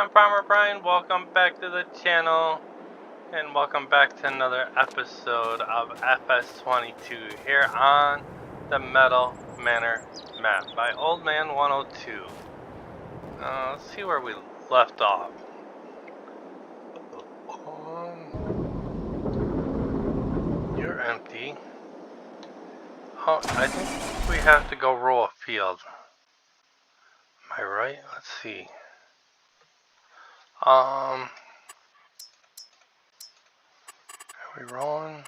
I'm Farmer Brian. Welcome back to the channel, and welcome back to another episode of FS22 here on the Meadow Manor Map by Old Man 102. Let's see where we left off. You're empty. Oh, I think we have to go roll a field. Am I right? Let's see. Are we rolling?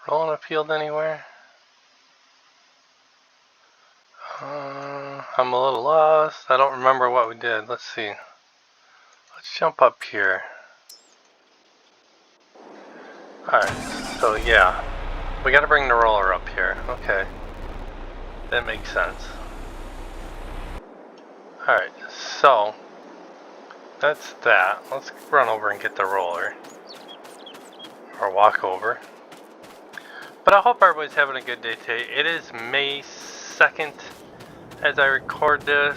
Rolling a field anywhere? I'm a little lost. I don't remember what we did. Let's see. Let's jump up here. Alright, so yeah. We gotta bring the roller up here. Okay. That makes sense. Alright, so that's that. Let's run over and get the roller. Or walk over. But I hope everybody's having a good day today. It is May 2nd as I record this.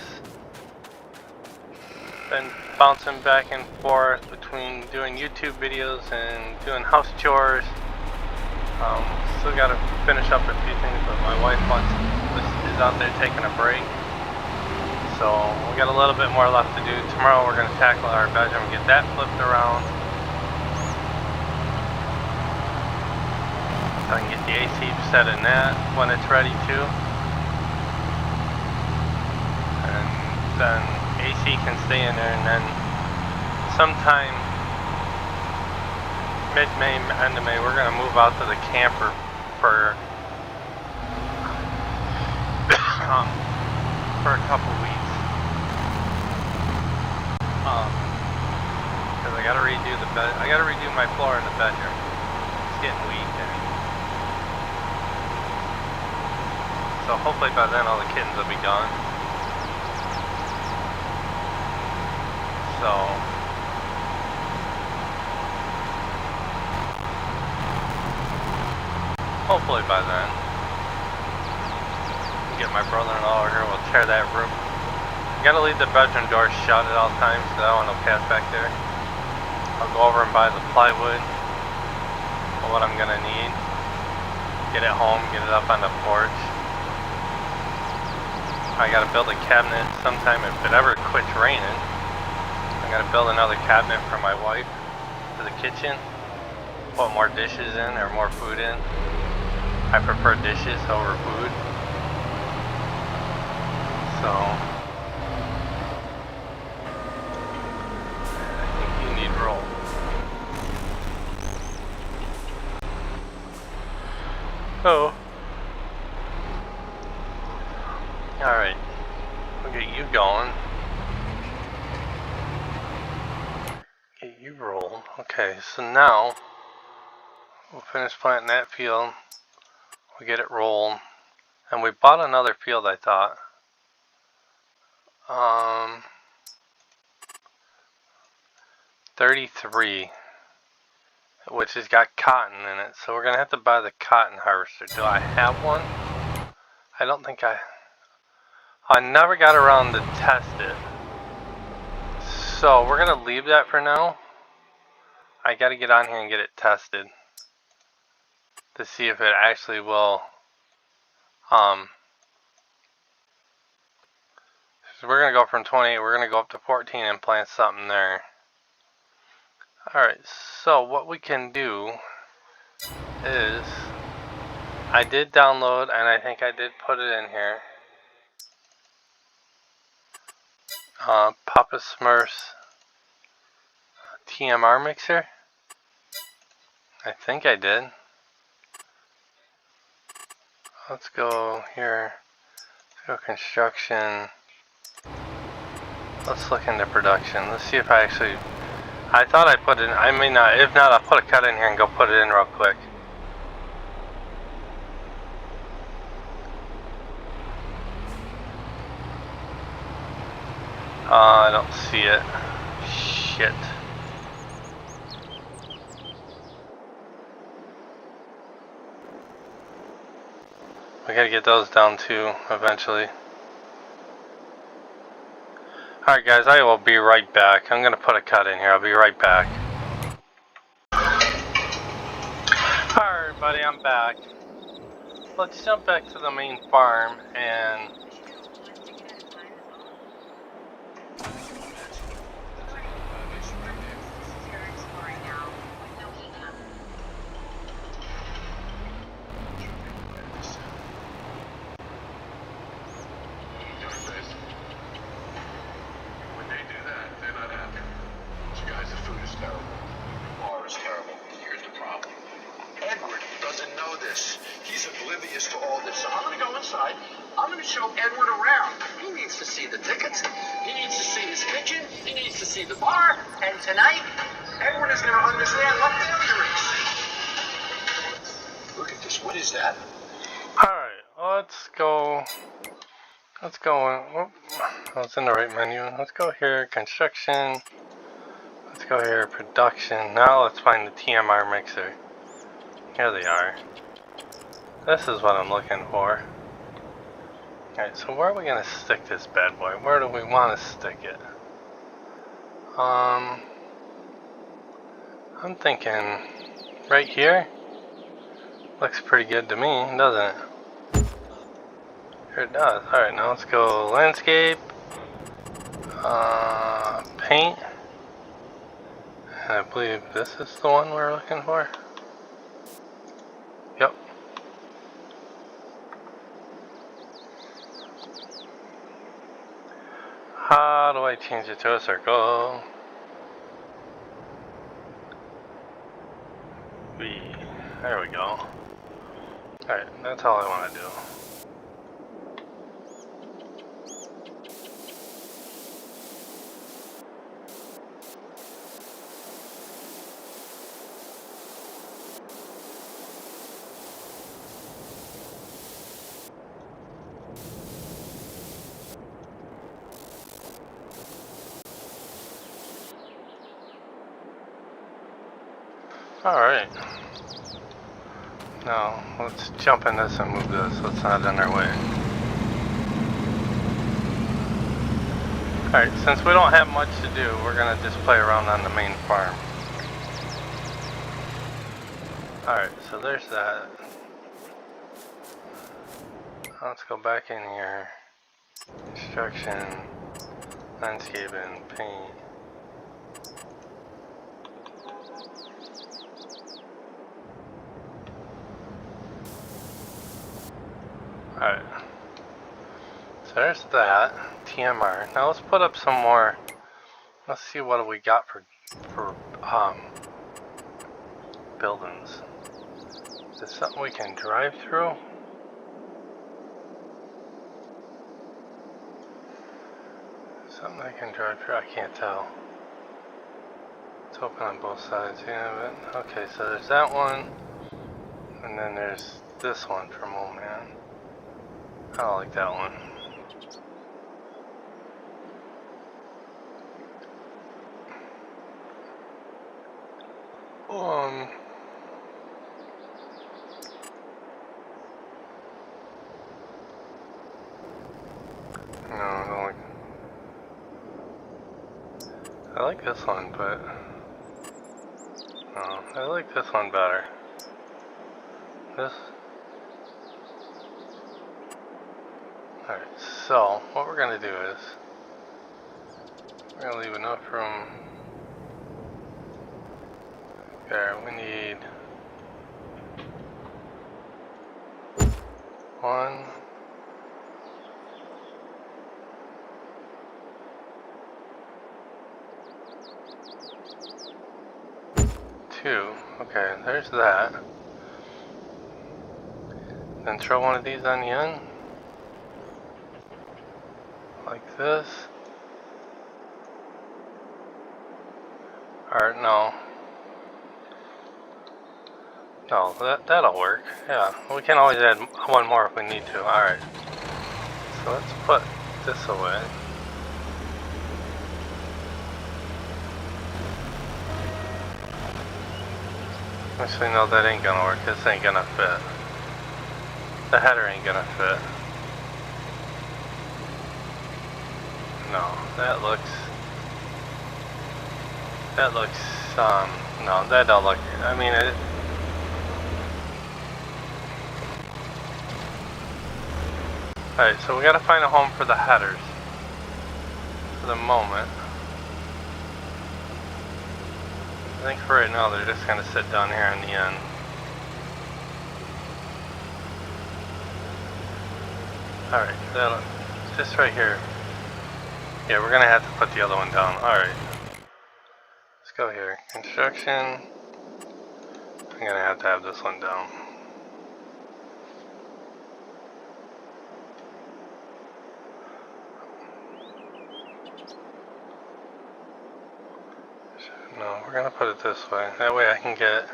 Been bouncing back and forth between doing YouTube videos and doing house chores. Still got to finish up a few things, but my wife is out there taking a break. So we got a little bit more left to do. Tomorrow we're going to tackle our bedroom and get that flipped around. So I can get the AC set in that when it's ready to. And then AC can stay in there, and then sometime mid-May, end of May, we're going to move out to the camper for a couple weeks. Because I got to redo the bed. I got to redo my floor in the bedroom. It's getting weak, and so hopefully by then all the kittens will be gone. So hopefully by then, get my brother-in-law over here. We'll tear that room. You gotta leave the bedroom door shut at all times because I don't want no cats back there. I'll go over and buy the plywood for what I'm gonna need. Get it home, get it up on the porch. I gotta build a cabinet sometime if it ever quits raining. I gotta build another cabinet for my wife for the kitchen. Put more dishes in or more food in. I prefer dishes over food. So I think you need roll. Oh. Alright. We'll get you going. Get you rolled. Okay, so now we'll finish planting that field. We'll get it rolled. And we bought another field, I thought. 33, which has got cotton in it. So we're gonna have to buy the cotton harvester. Do I have one? I don't think I never got around to test it. So we're gonna leave that for now. I gotta get on here and get it tested to see if it actually will. So we're gonna go from 28. We're gonna go up to 14 and plant something there. Alright, so what we can do is, I did download, and I think I did put it in here, Papa Smurf's TMR mixer. I think I did. Let's go here, let's go construction. Let's look into production. Let's see if I actually, I thought I put it in. I may not. If not, I'll put a cut in here and go put it in real quick. I don't see it. Shit. We gotta get those down too, eventually. Alright guys, I will be right back. I'm gonna put a cut in here. I'll be right back. Alright everybody, I'm back. Let's jump back to the main farm and He's oblivious to all this. So I'm going to go inside. I'm going to show Edward around. He needs to see the tickets. He needs to see his kitchen. He needs to see the bar. And tonight, Edward is going to understand what failure is. Look at this. What is that? alright, let's go. Oh, I was in the right menu. Let's go here, construction. Let's go here, production. Now let's find the TMR mixer. Here they are. This is what I'm looking for. Alright, so where are we going to stick this bad boy? Where do we want to stick it? I'm thinking right here. Looks pretty good to me, doesn't it? Here it does. Alright, now let's go landscape. Paint. And I believe this is the one we're looking for. Yep. How do I change it to a circle? There we go. Alright, that's all I want to do. Alright. Now, let's jump in this and move this. Let's not in our way. Alright, since we don't have much to do, we're gonna just play around on the main farm. Alright, so there's that. Let's go back in here. Construction, landscaping, paint. Alright, so there's that, TMR. Now let's put up some more, let's see what we got for buildings. Is this something we can drive through? Something I can drive through, I can't tell. It's open on both sides, yeah, but, okay, so there's that one, and then there's this one from Old Man. I don't like that one. No, I don't like. I like this one, but no, I like this one better. This. Alright, so what we're gonna do is we're gonna leave enough room there. We need 1, 2. Okay, there's that. Then throw one of these on the end. Like this. Or no. No, that'll work. Yeah, we can always add one more if we need to. Alright. So let's put this away. Actually, no, that ain't gonna work. This ain't gonna fit. The header ain't gonna fit. No, that looks, no, that don't look, I mean, alright, so we gotta find a home for the headers for the moment. I think for right now they're just gonna sit down here in the end. Alright, that'll, just right here. Yeah, we're gonna have to put the other one down. Alright. Let's go here. Construction. I'm gonna have to have this one down. No, we're gonna put it this way. That way I can get,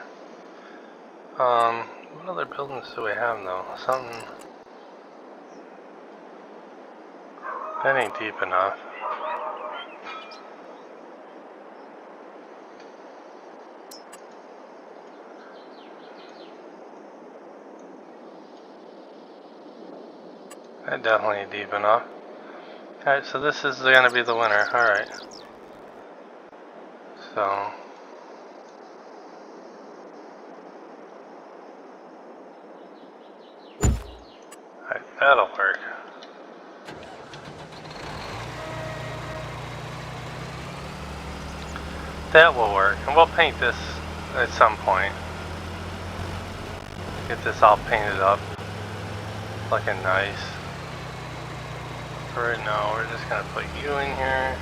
what other buildings do we have though? Something, that ain't deep enough. That definitely ain't deep enough. Alright, so this is gonna be the winner. Alright. So, alright, that'll work. That will work, and we'll paint this at some point. Get this all painted up, looking nice. For right now, we're just gonna put you in here.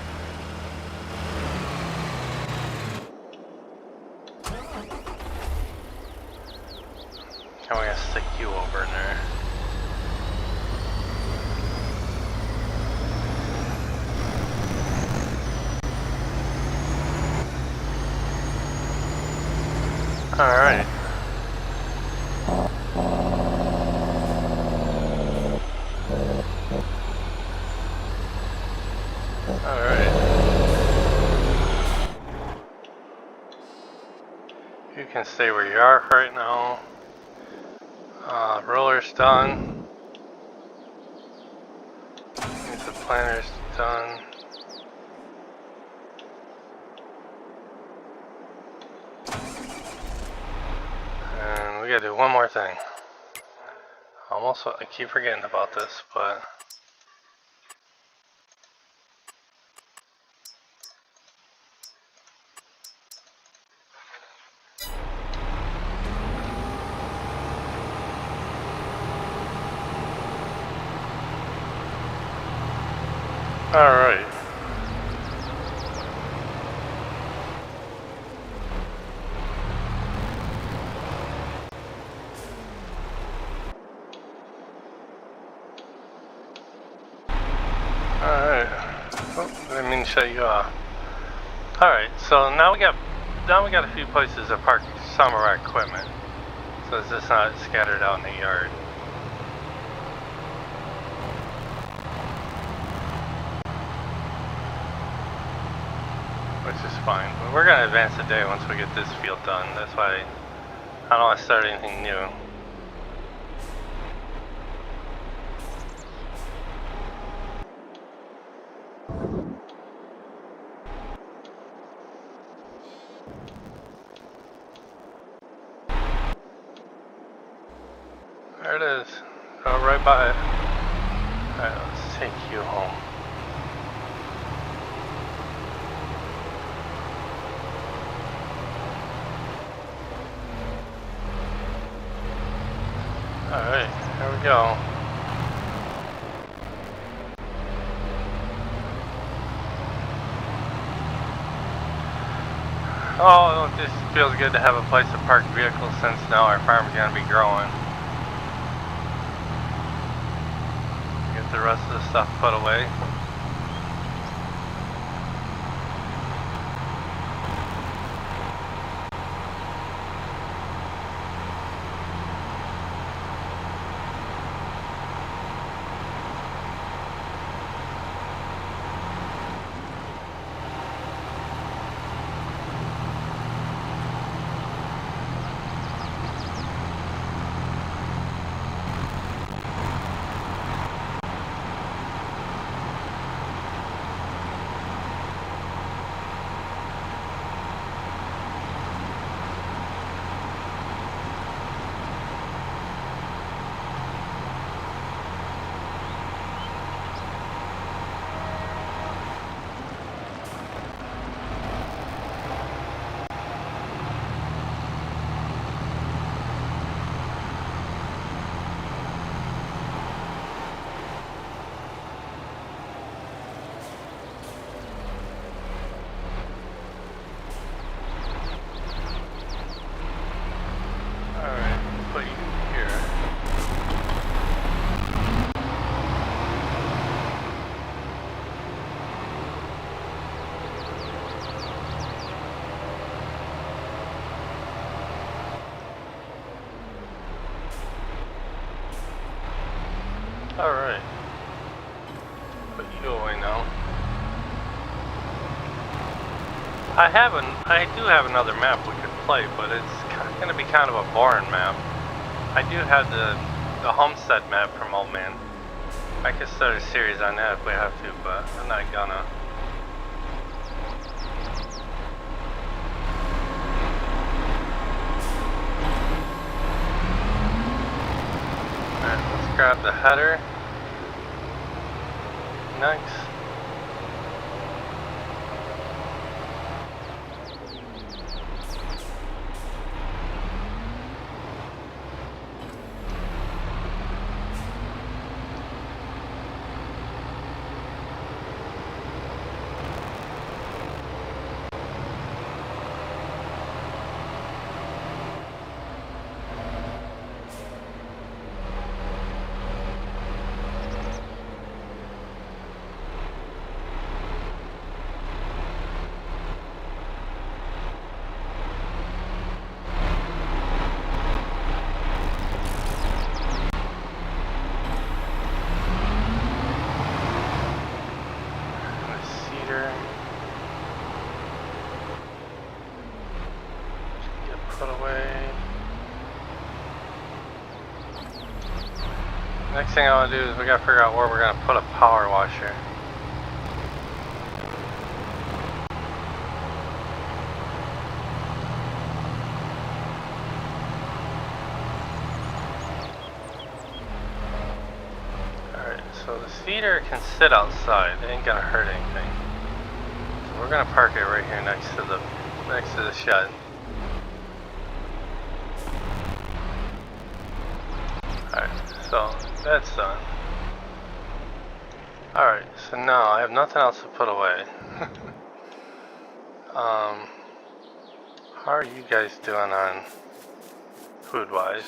And we're gonna stick you over in there. Alright. Alright. You can stay where you are for right now. Roller's done. The planter's done. And we gotta do one more thing. I keep forgetting about this, but alright. Alright. Oh, I didn't mean to shut you off. Alright, so now we got a few places to park some of our equipment. So it's just not scattered out in the yard. Which is fine. But we're gonna advance the day once we get this field done. That's why I don't want to start anything new. There it is. Oh, right by it. Alright, let's take you home. Alright, here we go. Oh, it just feels good to have a place to park vehicles since now our farm's gonna be growing. Get the rest of the stuff put away. Alright. Put you away now. I do have another map we could play, but it's going to be kind of a boring map. I do have the homestead map from Old Man. I could start a series on that if we have to, but I'm not gonna. Alright, let's grab the header. Next. Put away. Next thing I want to do is we gotta figure out where we're gonna put a power washer. Alright, so the cedar can sit outside. It ain't gonna hurt anything. So we're gonna park it right here next to the shed. Alright, so that's done. Alright, so now I have nothing else to put away. How are you guys doing on food wise?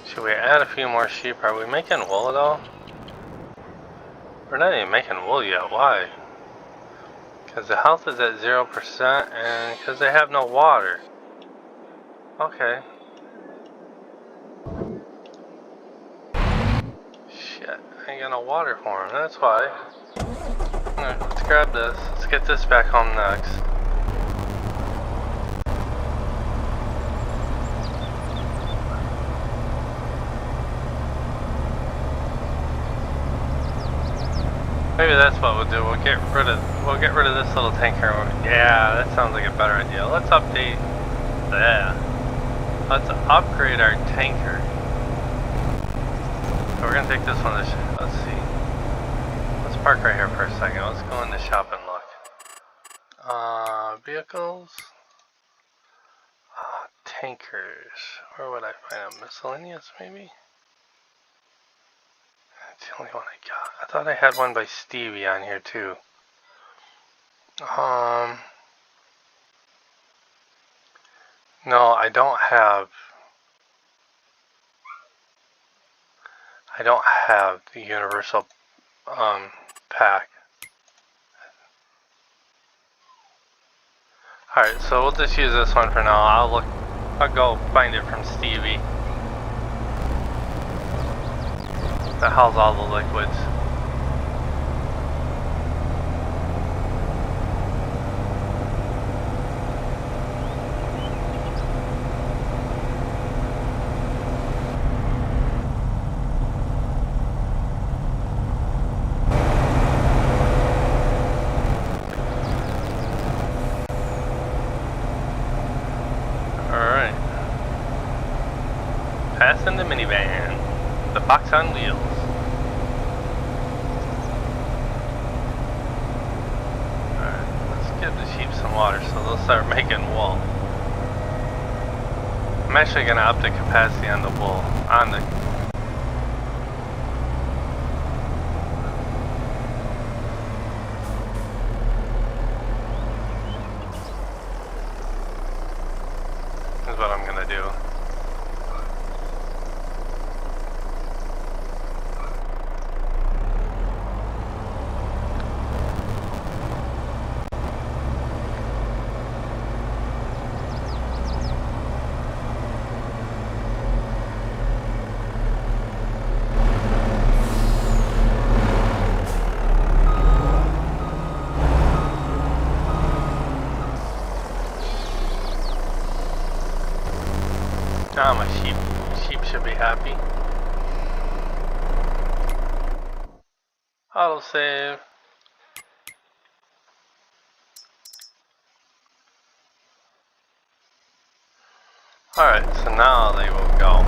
Should we add a few more sheep? Are we making wool at all? We're not even making wool yet. Why? Because the health is at 0% and because they have no water. Okay. Shit, I ain't got no water for him, that's why. Alright, let's grab this. Let's get this back home next. Maybe that's what we'll do. We'll get rid of this little tanker. Yeah, that sounds like a better idea. Let's update that. Let's upgrade our tanker. So we're gonna take this one. Let's see. Let's park right here for a second. Let's go in the shop and look. Vehicles. Tankers. Where would I find them? Miscellaneous, maybe? That's the only one I got. I thought I had one by Stevie on here too. No, I don't have the universal pack. Alright, so we'll just use this one for now. I'll go find it from Stevie. That holds all the liquids. Passing the minivan, the box on wheels. Alright, let's give the sheep some water so they'll start making wool. I'm actually going to up the capacity on the wool, is what I'm going to do. Now my sheep should be happy. Autosave. Alright, so now they will go.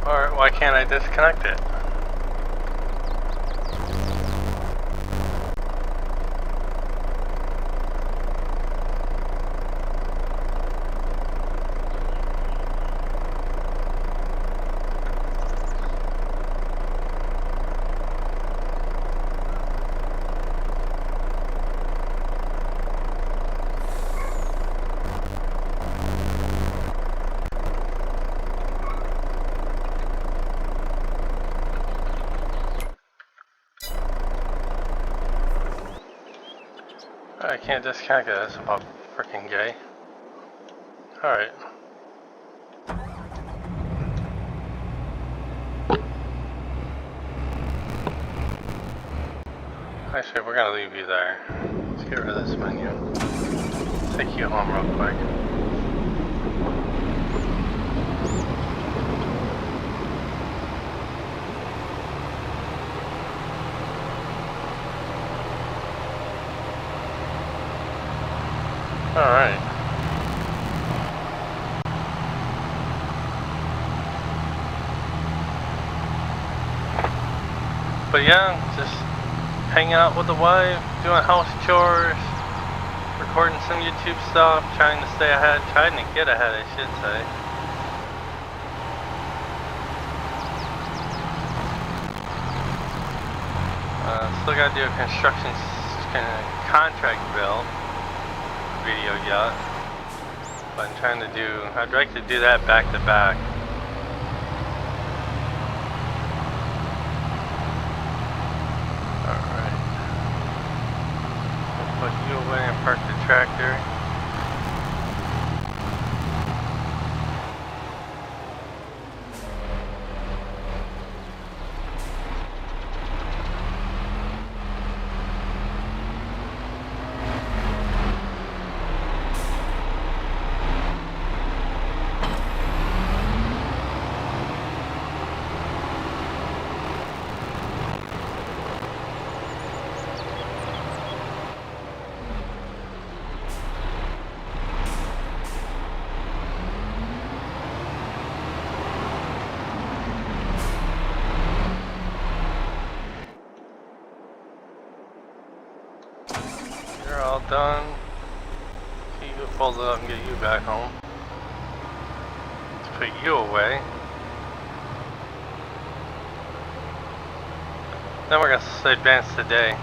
Or why can't I disconnect it? I can't disconnect it, that's about freaking gay. Alright. Actually, we're gonna leave you there. Let's get rid of this menu. Take you home real quick. Alright. But yeah, just hanging out with the wife, doing house chores, recording some YouTube stuff, trying to stay ahead, trying to get ahead, I should say. Still gotta do a construction contract bill video yet, but I'm trying to do, I'd like to do that back to back. Alright. We'll put you away and park the tractor. You're all done. You can fold it up and get you back home. Let's put you away. Then we're gonna advance today.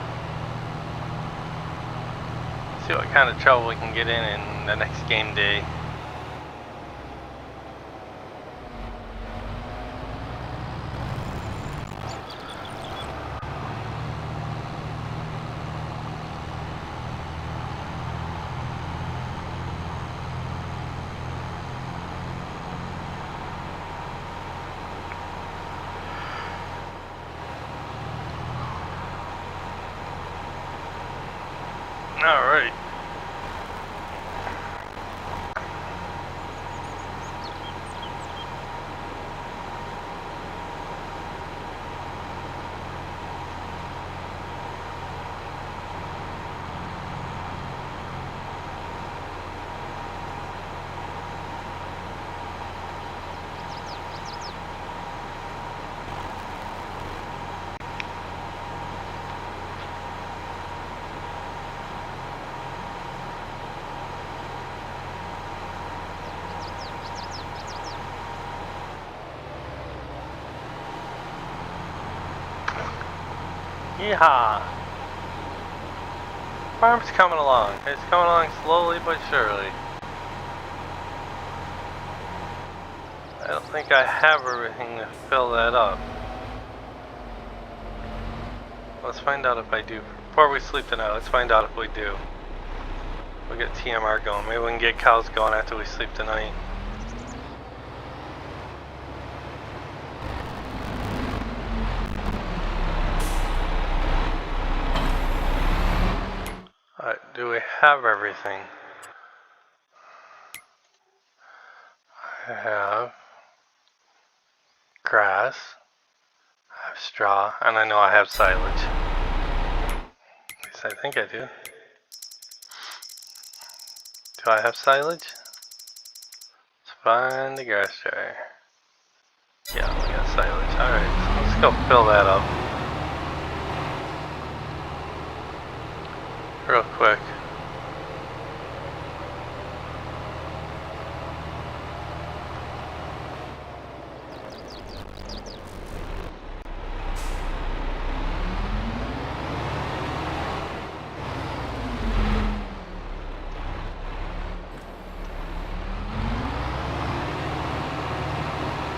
See what kind of trouble we can get in the next game day. Alright. Yeehaw! Farm's coming along. It's coming along slowly but surely. I don't think I have everything to fill that up. Let's find out if I do. Before we sleep tonight, let's find out if we do. We'll get TMR going. Maybe we can get cows going after we sleep tonight. Alright, do we have everything? I have grass, I have straw, and I know I have silage. At least I think I do. Do I have silage? Let's find the grass dryer. Yeah, we got silage. Alright, so let's go fill that up. Real quick.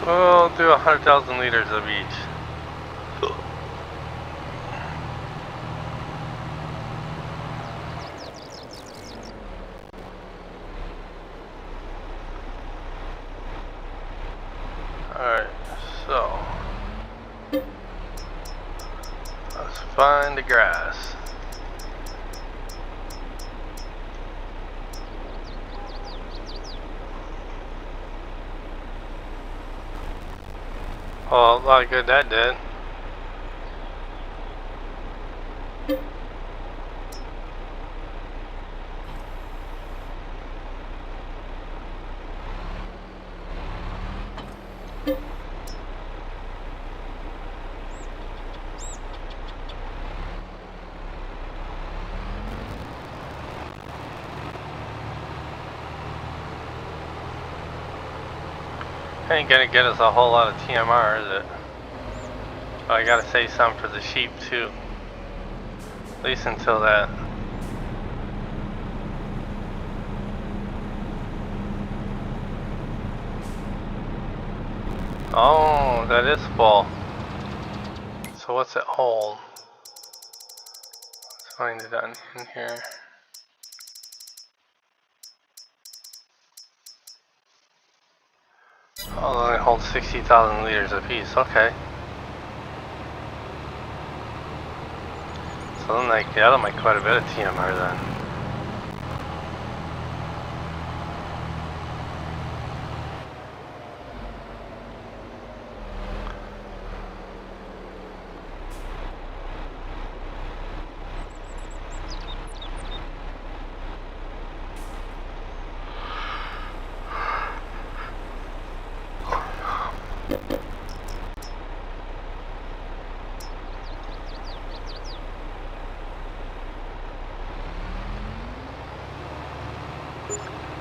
We'll do 100,000 liters of each. Alright, so let's find the grass. Oh, a lot of good that did. Ain't gonna get us a whole lot of TMR, is it? Oh, I gotta save some for the sheep too. At least until that. Oh, that is full. So what's it hold? Let's find it on in here. Oh, it only holds 60,000 liters apiece. Okay. So then that'll make quite a bit of TMR then.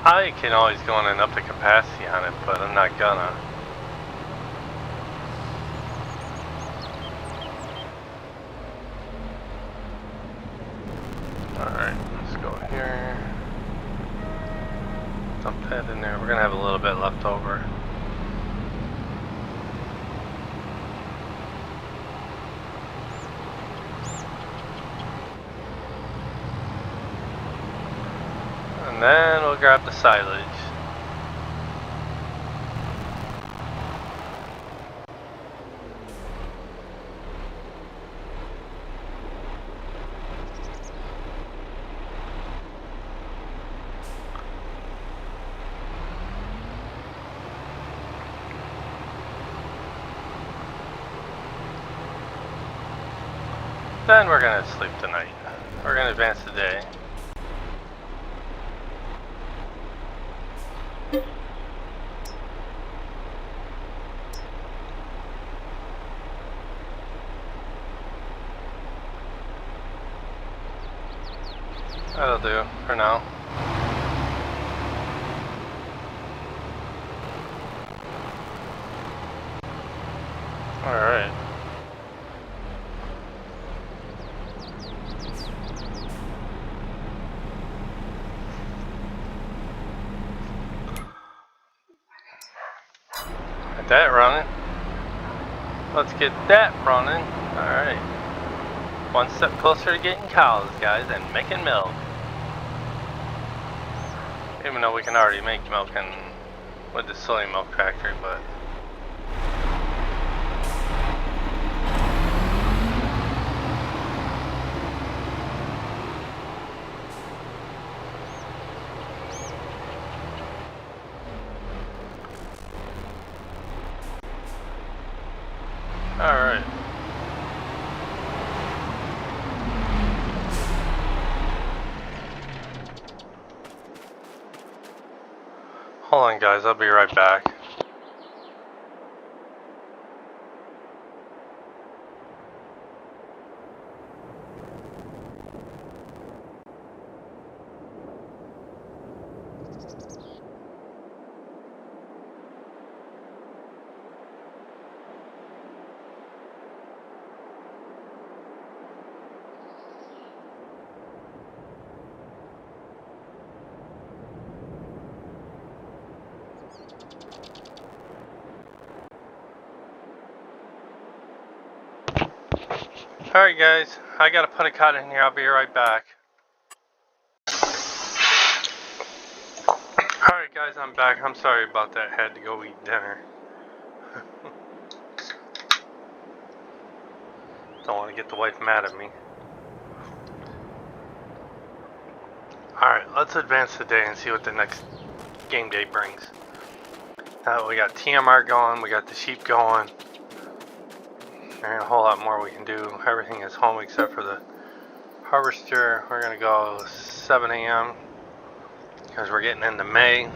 I can always go in and up the capacity on it, but I'm not gonna. Alright, let's go here. Dump that in there. We're gonna have a little bit left over. And then we'll grab the silage. Then we're gonna sleep tonight. We're gonna advance the day. That'll do for now. Alright. get that running. Let's get that running. Alright. One step closer to getting cows, guys, and making milk. Even though we can already make milk with the soy milk factory, but... Alright. Hold on, guys, I'll be right back. Alright guys, I gotta put a cut in here, I'll be right back. Alright guys, I'm back. I'm sorry about that, had to go eat dinner. Don't want to get the wife mad at me. Alright, let's advance the day and see what the next game day brings. Now we got TMR going, we got the sheep going. There ain't a whole lot more we can do. Everything is home except for the harvester. We're going to go 7 a.m. because we're getting into May.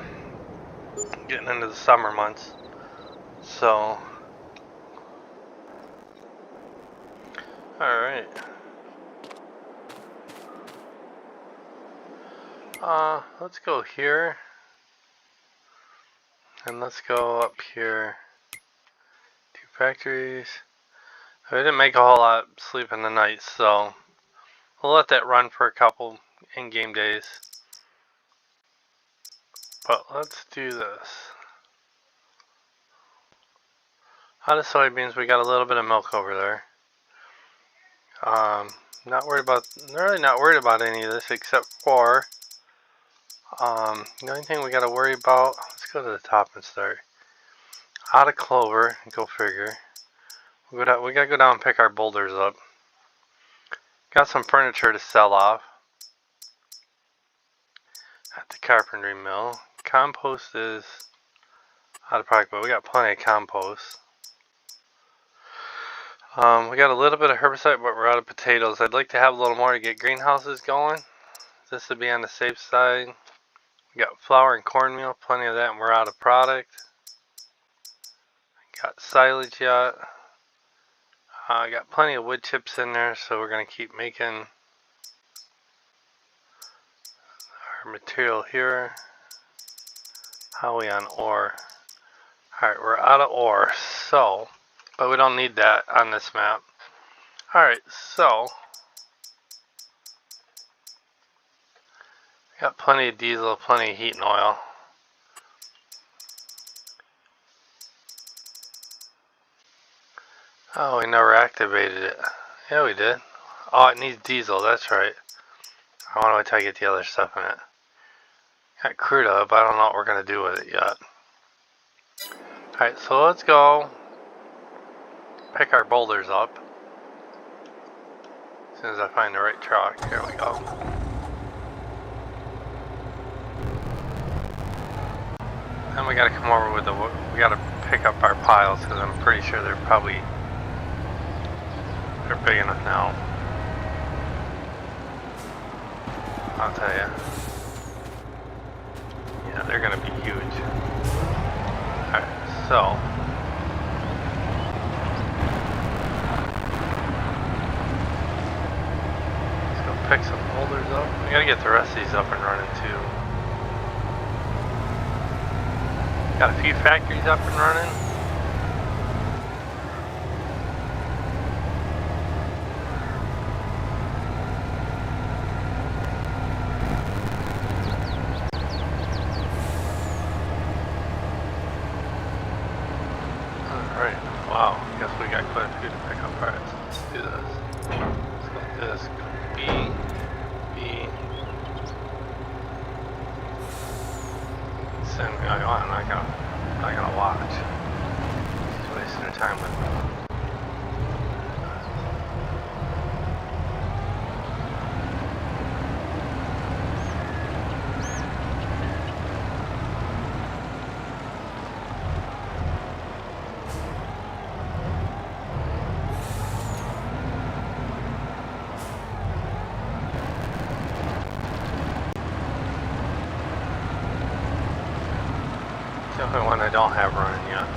Getting into the summer months. So... Alright. Let's go here. And let's go up here. 2 factories. We didn't make a whole lot sleep in the night, so we'll let that run for a couple in-game days. But let's do this. Out of soybeans, we got a little bit of milk over there. Really not worried about any of this except for the only thing we got to worry about. Let's go to the top and start. Out of clover, go figure. We gotta go down and pick our boulders up. Got some furniture to sell off at the carpentry mill. Compost is out of product, but we got plenty of compost. We got a little bit of herbicide, but we're out of potatoes. I'd like to have a little more to get greenhouses going. This would be on the safe side. We got flour and cornmeal, plenty of that, and we're out of product. Got silage yet. I got plenty of wood chips in there, so we're going to keep making our material here. How are we on ore? Alright, we're out of ore, so, but we don't need that on this map. Alright, so, got plenty of diesel, plenty of heat and oil. Oh, we never activated it. Yeah, we did. Oh, it needs diesel, that's right. I want to wait till I get the other stuff in it. Got crude oil, but I don't know what we're going to do with it yet. Alright, so let's go pick our boulders up. As soon as I find the right truck. Here we go. Then we got to come over with we got to pick up our piles because I'm pretty sure they're big enough now. I'll tell you. Yeah, they're gonna be huge. Alright, so let's go pick some boulders up. We gotta get the rest of these up and running too. Got a few factories up and running. Wow, I guess we got quite a few to pick up. Alright, so let's do this. Let's go with this. B, B. Send me on. I'm not gonna watch. Just wasting your time with me. The only one I don't have running yet.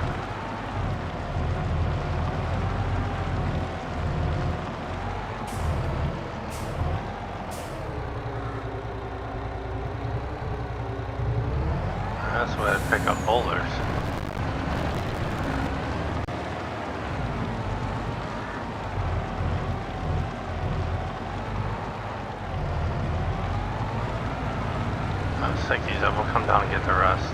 That's why I pick up boulders. I'll stick these up, we'll come down and get the rest.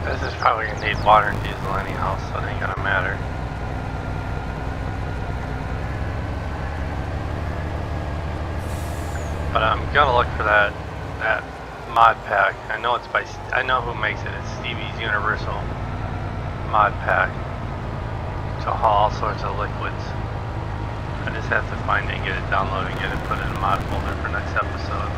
This is probably gonna need water and diesel anyhow, so it ain't gonna matter. But I'm gonna look for that mod pack. I know who makes it. It's Stevie's Universal mod pack to haul all sorts of liquids. I just have to find it and get it downloaded and get it put in a mod folder for next episode.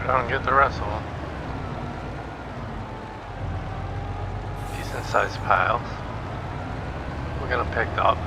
Don't get the rest of them. Decent sized piles. We're gonna pick up.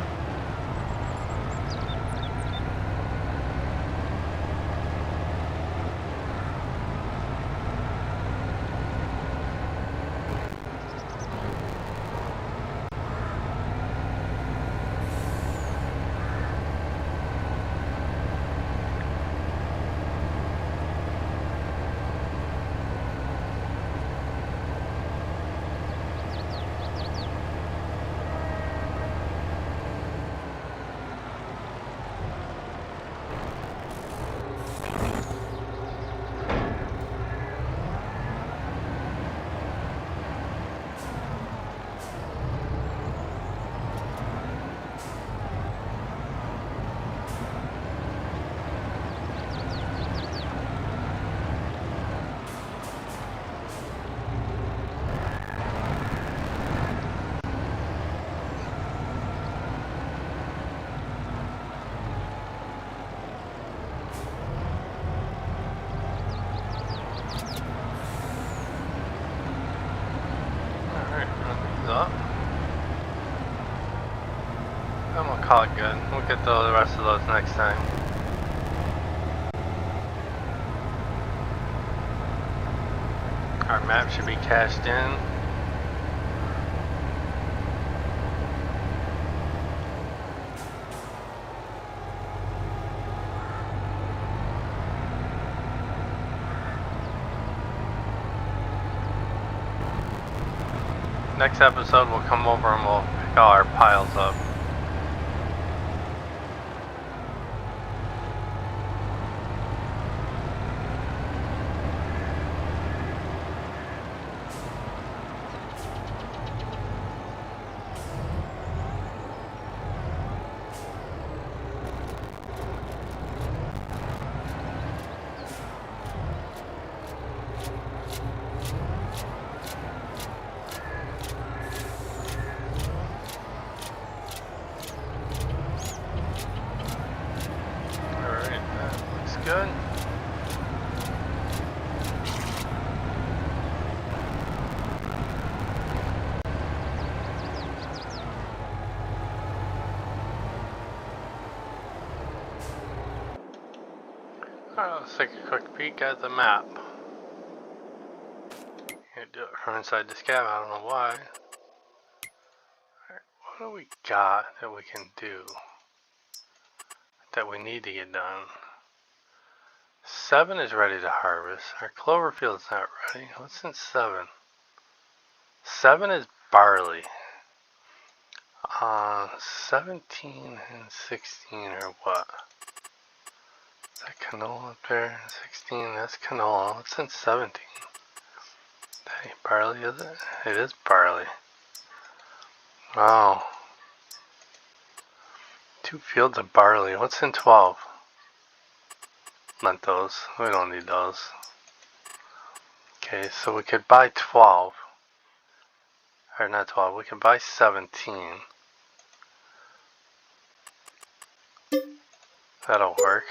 Up. And we'll call it good. We'll get the rest of those next time. Our map should be cashed in. Next episode we'll come over and we'll pick all our piles up. Alright, let's take a quick peek at the map. Can't do it from inside this cab, I don't know why. Alright, what do we got that we can do? That we need to get done? 7 is ready to harvest. Our clover field's not ready. What's in 7? 7 is barley. 17 and 16 are what? Is that canola up there? 16, that's canola. What's in 17? Hey, barley, is it? It is barley. Wow. 2 fields of barley. What's in 12? Not those. We don't need those. Okay, so we could buy 12. Or not 12. We could buy 17. That'll work.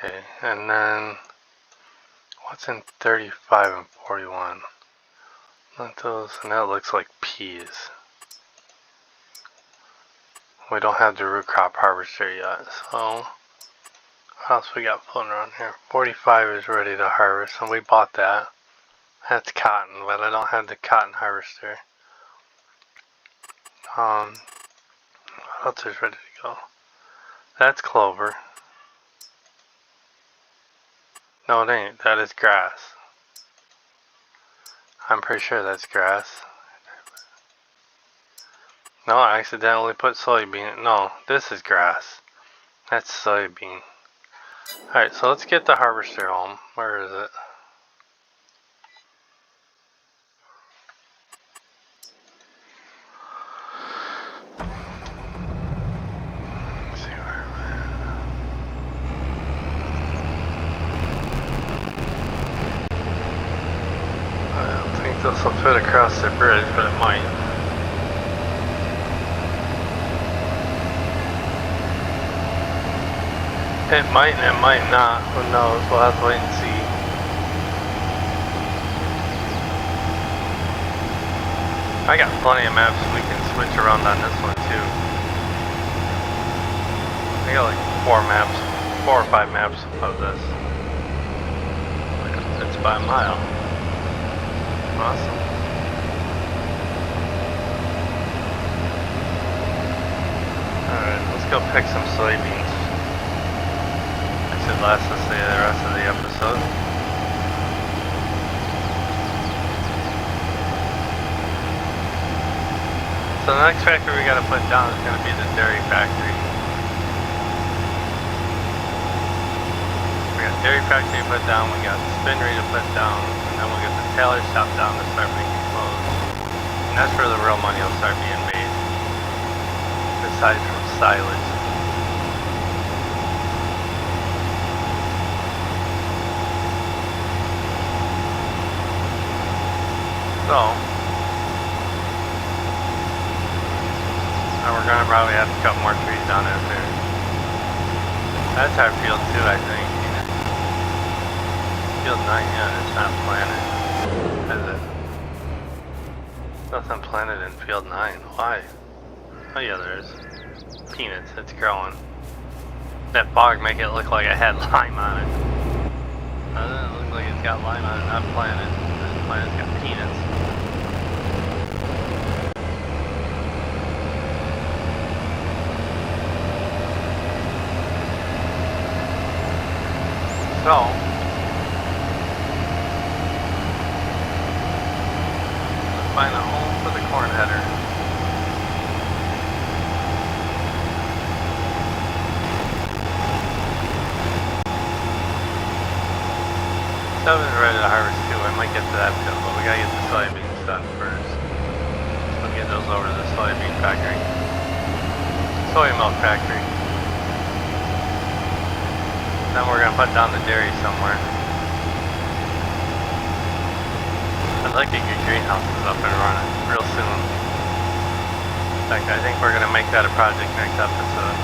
Okay, and then what's in 35 and 41? Not those, and that looks like peas. We don't have the root crop harvester yet, so what else we got floating around here? 45 is ready to harvest, and we bought that. That's cotton, but I don't have the cotton harvester. What else is ready to go? That's clover. No, it ain't. That is grass. I'm pretty sure that's grass. No, I accidentally put soybean. No, this is grass. That's soybean. Alright, so let's get the harvester home. Where is it? Let's see where I don't think this will fit across the bridge, but it might. It might and it might not. Who knows? We'll have to wait and see. I got plenty of maps we can switch around on this one too. I got like 4 or 5 maps of this. It's by a mile. Awesome. Alright, let's go pick some soybeans. Should last us the rest of the episode. So the next factory we gotta put down is gonna be the dairy factory. We got dairy factory to put down, we got the spinnery to put down, and then we'll get the tailor shop down to start making clothes. And that's where the real money will start being made. Aside from silage. So, now we're gonna probably have to cut more trees down out there. That's our field 2, I think. Field 9, yeah, it's not planted. Is it? Nothing planted in field 9. Why? Oh yeah, there is. Peanuts, it's growing. That fog make it look like it had lime on it. Doesn't it look like it's got lime on it, not planted. This plant's got peanuts. So, let's find a home for the corn header. Seven's ready to harvest too. I might get to that field, but we gotta get the soybeans done first. We'll get those over to the soybean factory. Soy milk factory. Then we're gonna put down the dairy somewhere. I'd like to get greenhouses up and running real soon. In fact, I think we're gonna make that a project next episode.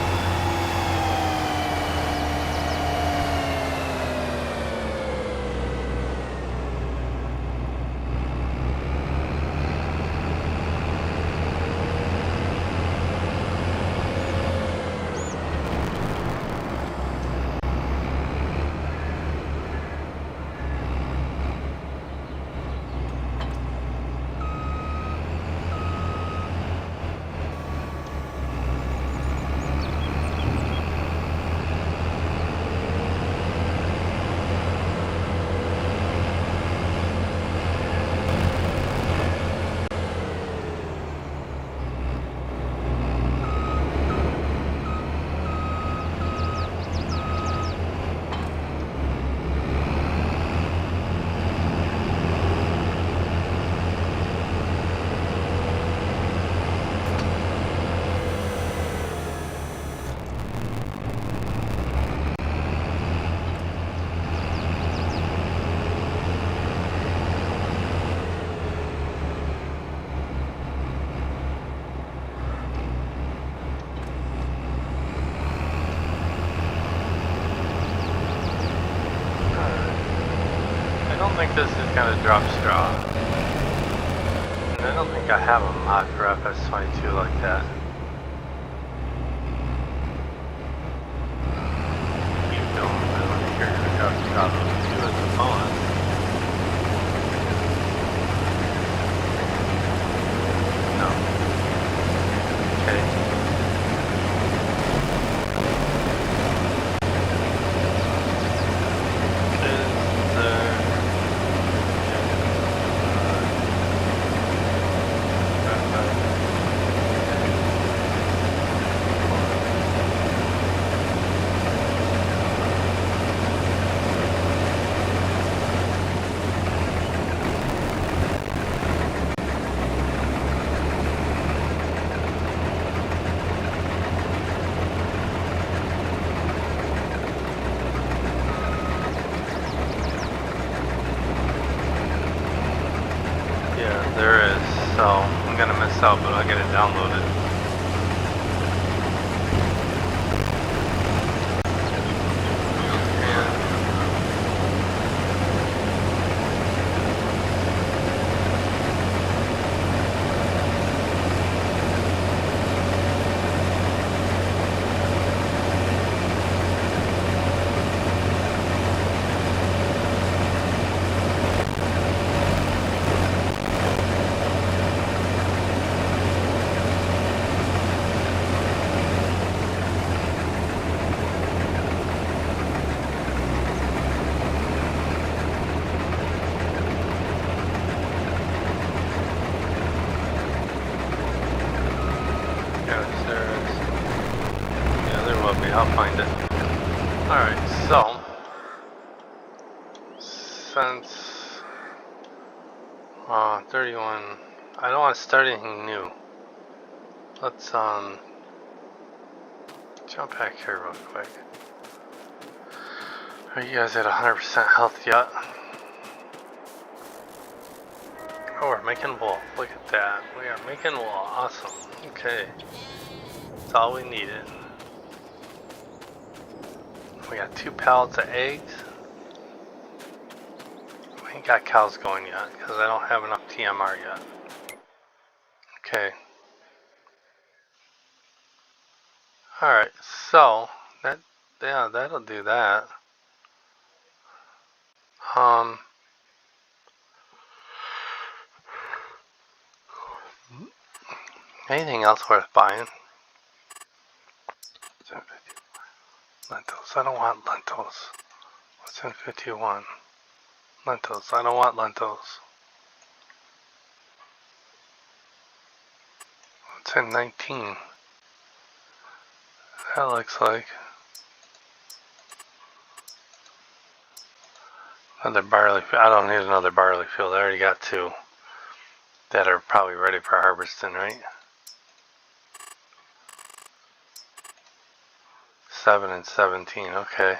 don't think this is gonna drop straw. And I don't think I have a mod for FS22 like that. You don't really think you're gonna drop straw with 2 as a bonus. No. Okay. There is, so I'm gonna miss out, but I'll get it downloaded. I'll find it. Alright, so since 31, I don't want to start anything new. Let's jump back here real quick. Are you guys at 100% health yet? Oh, we're making wool. Look at that. We are making wool. Awesome. Okay. That's all we needed. We got 2 pallets of eggs. We ain't got cows going yet because I don't have enough TMR yet. Okay. Alright, so that'll do that. Anything else worth buying? Lentils. I don't want lentils. What's in 51? Lentils. I don't want lentils. What's in 19? That looks like another barley field. I don't need another barley field. I already got 2 that are probably ready for harvesting, right? 7 and 17. Okay.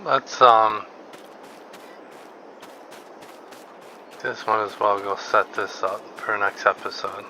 Let's this one as well. Go set this up for next episode.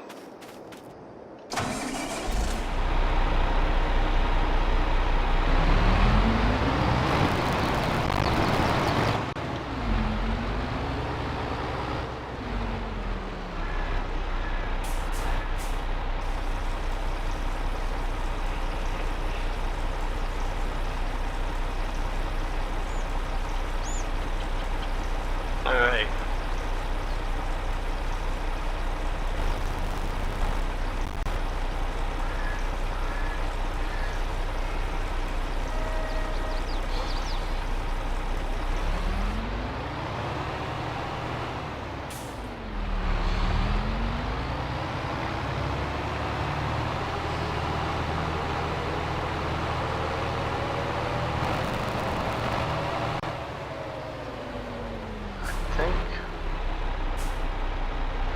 Alright.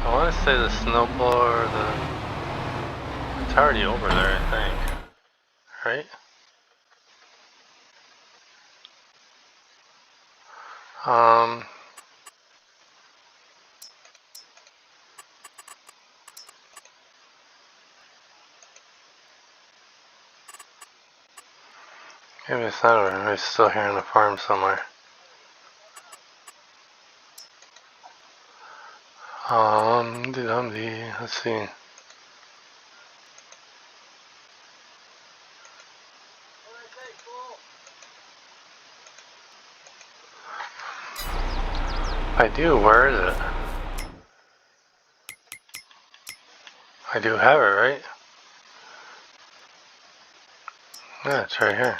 I want to say the snowblower, it's already over there, I think. Right? Maybe it's not over. Maybe it's still here on the farm somewhere. Let's see. I do, where is it? I do have it, right? Yeah, it's right here.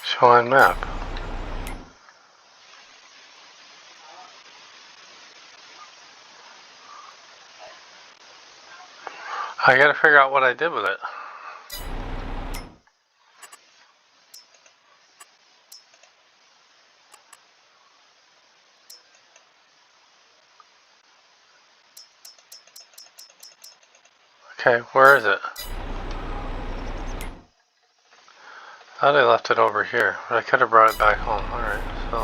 Show on map. I gotta figure out what I did with it. Okay, where is it? I thought I left it over here, but I could have brought it back home. Alright, so.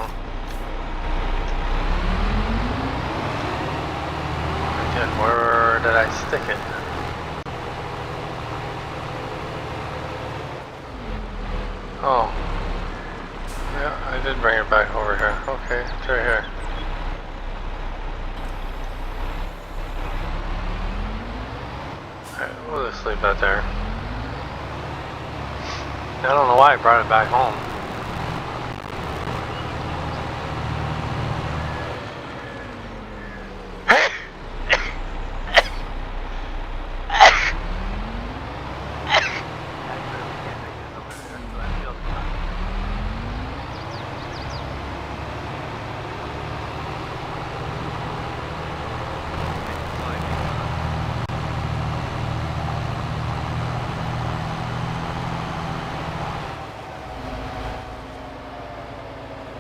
I did. Where did I stick it? Oh. Yeah, I did bring it back over here. Okay, it's right here. Alright, we'll just leave that there. I don't know why I brought it back home.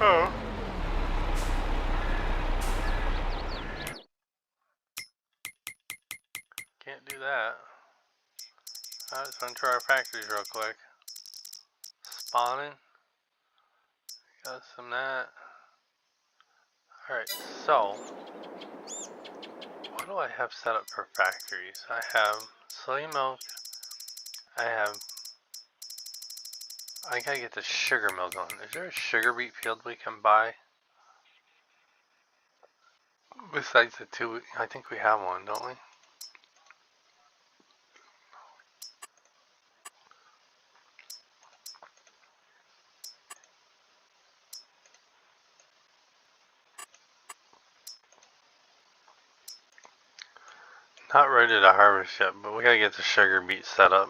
Oh. Can't do that. Let's run to our factories real quick. Spawning. Got some of that. Alright, so. What do I have set up for factories? I have soy milk. I gotta get the sugar mill going. Is there a sugar beet field we can buy? Besides the two, I think we have one, don't we? Not ready to harvest yet, but we gotta get the sugar beet set up.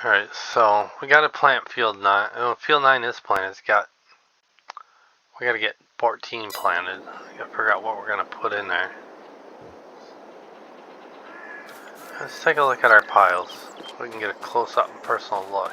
Alright, so we gotta plant field 9. Oh, field 9 is planted. We gotta get 14 planted. I gotta figure out what we're gonna put in there. Let's take a look at our piles so we can get a close-up and personal look.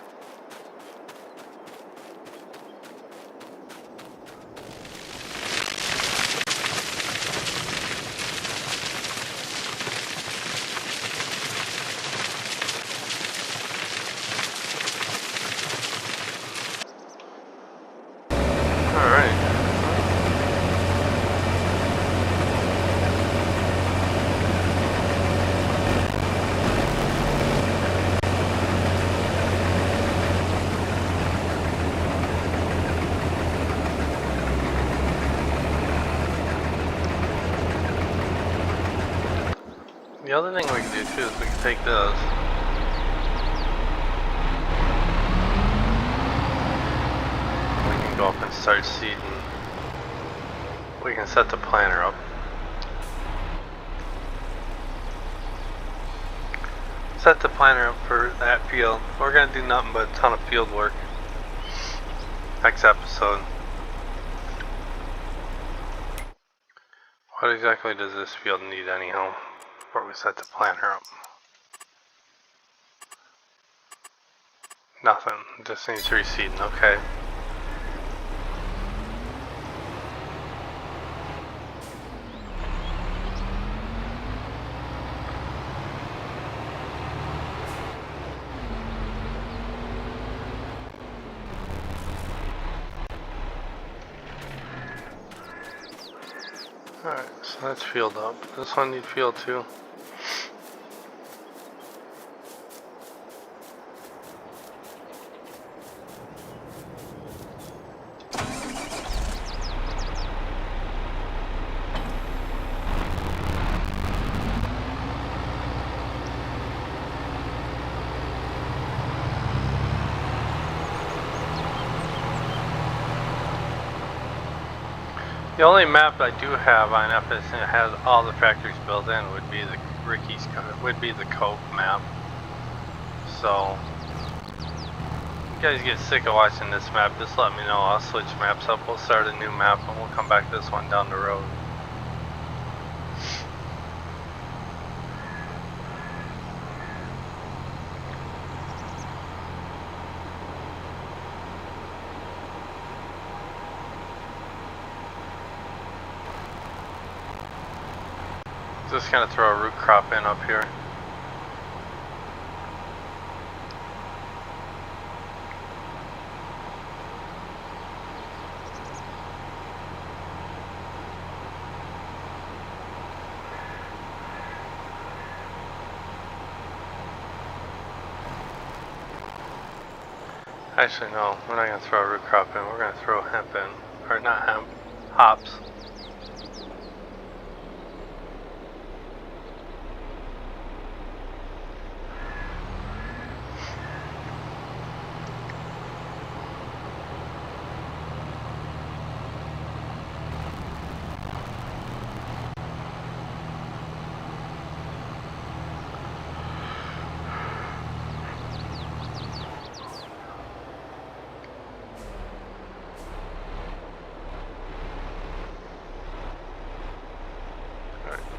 The other thing we can do too is we can take this. We can go up and start seeding. We can set the planter up. Set the planter up for that field. We're gonna do nothing but a ton of field work next episode. What exactly does this field need anyhow before we set the planter up? Nothing. It just needs reseeding. Okay. Alright, so that's field up. This one needs field too. The only map I do have on FS that has all the factories built in would be the the Cope map. So if you guys get sick of watching this map, just let me know. I'll switch maps up. We'll start a new map and we'll come back to this one down the road. Just gonna throw a root crop in up here. Actually, no, we're not gonna throw a root crop in. We're gonna throw hemp in, or not hemp, hops.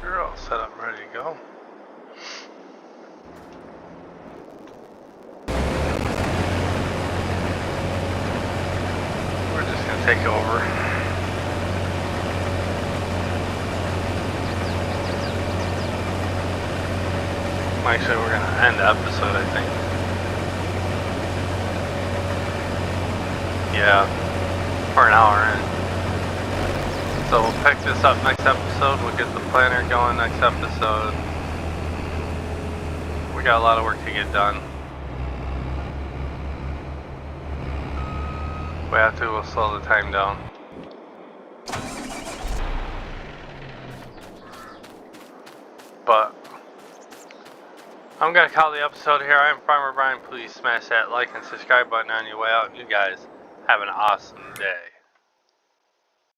You're all set up and ready to go. We're just gonna take over. Actually, we're gonna end the episode, I think. Yeah, for an hour in. So we'll pick this up next episode. We'll get the planner going next episode. We got a lot of work to get done. We have to, we'll slow the time down. But I'm gonna call the episode here. I'm Farmer Brian. Please smash that like and subscribe button on your way out. You guys have an awesome day.